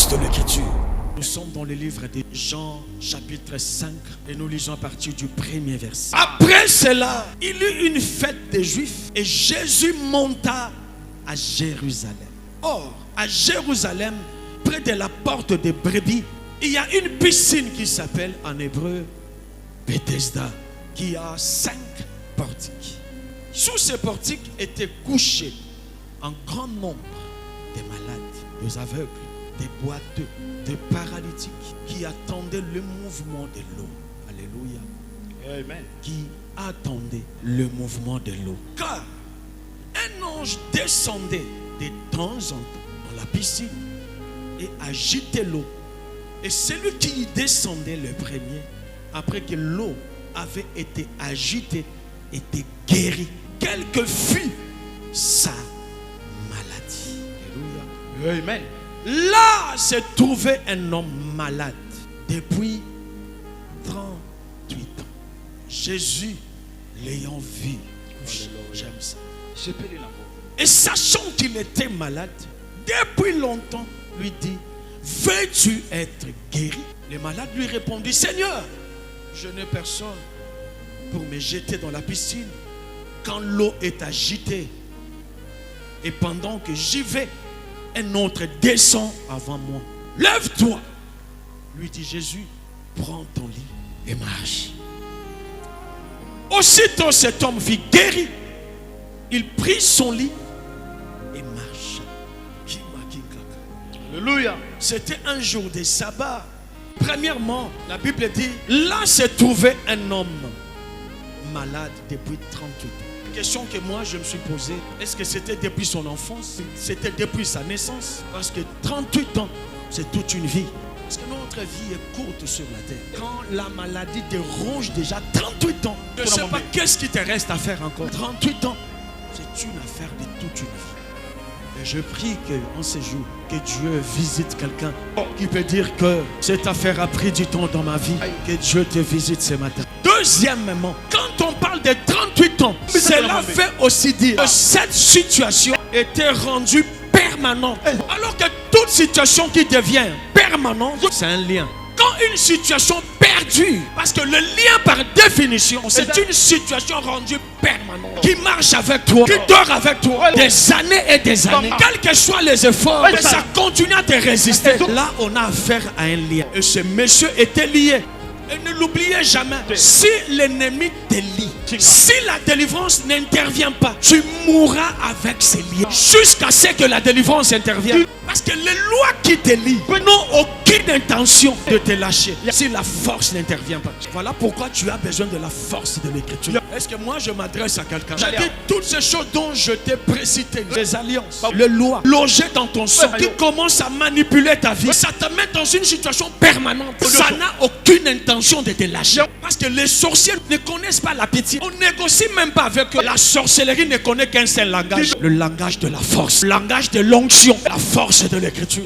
force de l'écriture. Nous sommes dans le livre de Jean, chapitre 5, et nous lisons à partir du premier verset. Après cela, il y eut une fête des Juifs, et Jésus monta à Jérusalem. Or, à Jérusalem, près de la porte des brebis, il y a une piscine qui s'appelle en hébreu Bethesda, qui a 5 portiques. Sous ces portiques étaient couchés un grand nombre de malades, des aveugles, des boiteux, des paralytiques qui attendaient le mouvement de l'eau. Alléluia. Amen. Qui attendaient le mouvement de l'eau. Car un ange descendait de temps en temps dans la piscine et agitait l'eau. Et celui qui y descendait le premier, après que l'eau avait été agitée, était guéri, quelle que fût sa maladie. Alléluia. Amen. Là se trouvait un homme malade depuis 38 ans. Jésus, l'ayant vu, j'aime ça. Et sachant qu'il était malade, depuis longtemps, lui dit, veux-tu être guéri? Le malade lui répondit, Seigneur, je n'ai personne pour me jeter dans la piscine quand l'eau est agitée. Et pendant que j'y vais, un autre descend avant moi. Lève-toi, lui dit Jésus, prends ton lit et marche. Aussitôt cet homme fut guéri. Il prit son lit et marcha. Alléluia. C'était un jour de sabbat. Premièrement, la Bible dit, là se trouvait un homme malade depuis 38 ans. La question que moi je me suis posée, est-ce que c'était depuis son enfance? C'était depuis sa naissance? Parce que 38 ans, c'est toute une vie. Parce que notre vie est courte sur la terre. Quand la maladie te ronge déjà 38 ans, je ne sais pas qu'est-ce qui te reste à faire encore. 38 ans, c'est une affaire de toute une vie. Et je prie qu'en ces jours, que Dieu visite quelqu'un qui peut dire que cette affaire a pris du temps dans ma vie. Que Dieu te visite ce matin. Deuxièmement, quand on parle de 38 ans, cela veut aussi dire que cette situation était rendue permanente. Alors que toute situation qui devient permanente, c'est un lien. Quand une situation perdure, parce que le lien par définition, c'est une situation rendue permanente, qui marche avec toi, qui dort avec toi, des années et des années. Quels que soient les efforts, ça continue à te résister. Là, on a affaire à un lien. Et ce monsieur était lié. Et ne l'oubliez jamais, si l'ennemi te lie, si la délivrance n'intervient pas, tu mourras avec ces liens jusqu'à ce que la délivrance intervienne. Parce que les lois qui te lient n'ont aucune intention de te lâcher si la force n'intervient pas. Voilà pourquoi tu as besoin de la force de l'écriture. Est-ce que moi je m'adresse à quelqu'un? J'ai dit toutes ces choses dont je t'ai précité, les alliances, les lois logées dans ton sang qui commencent à manipuler ta vie, ça te met dans une situation permanente. Ça n'a aucune intention de te lâcher. Parce que les sorciers ne connaissent pas la pitié. On négocie même pas avec eux. La sorcellerie ne connaît qu'un seul langage. Le langage de la force. Le langage de l'onction. La force de l'écriture.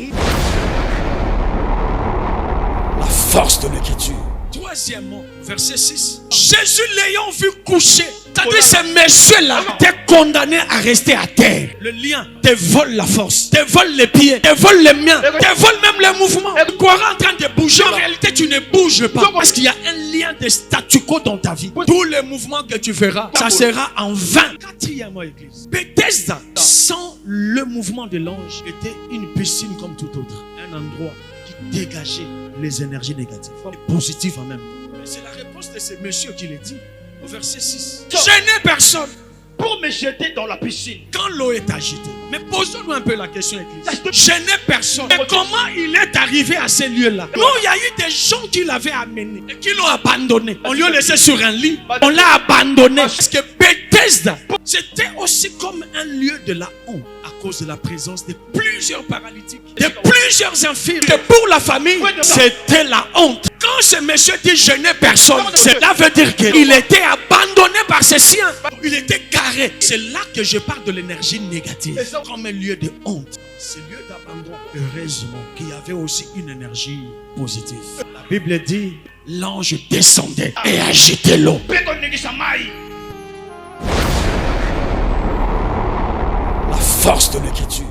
La force de l'écriture. Troisièmement, verset 6. Jésus l'ayant vu coucher, c'est-à-dire ces messieurs-là t'es condamné à rester à terre. Le lien te vole la force, te vole les pieds, te vole les mains, te vole même les mouvements. Tu croiras en train de bouger, en réalité tu ne bouges pas. Parce qu'il y a un lien de statu quo dans ta vie. Tous les mouvements que tu feras, ça sera en vain. Quatrièmement, église. Bethesda, sans le mouvement de l'ange, était une piscine comme tout autre. Un endroit qui dégageait les énergies négatives et positives en même temps. C'est la réponse de ce monsieur qui le dit au verset 6. Je n'ai personne pour me jeter dans la piscine quand l'eau est agitée. Mais posons-nous un peu la question, église. Je n'ai personne. Mais comment il est arrivé à ces lieux-là? Non, il y a eu des gens qui l'avaient amené et qui l'ont abandonné. On lui a laissé sur un lit. On l'a abandonné. Parce que Bethesda, c'était aussi comme un lieu de la honte à cause de la présence de plusieurs paralytiques, de plusieurs infirmes. Et pour la famille, c'était la honte. Quand ce monsieur dit je n'ai personne, cela veut dire qu'il était abandonné par ses siens. Il était carré. C'est là que je parle de l'énergie négative. Comme un lieu de honte. Ce lieu d'abandon, heureusement qu'il y avait aussi une énergie positive. La Bible dit l'ange descendait et agitait l'eau. La force de l'écriture.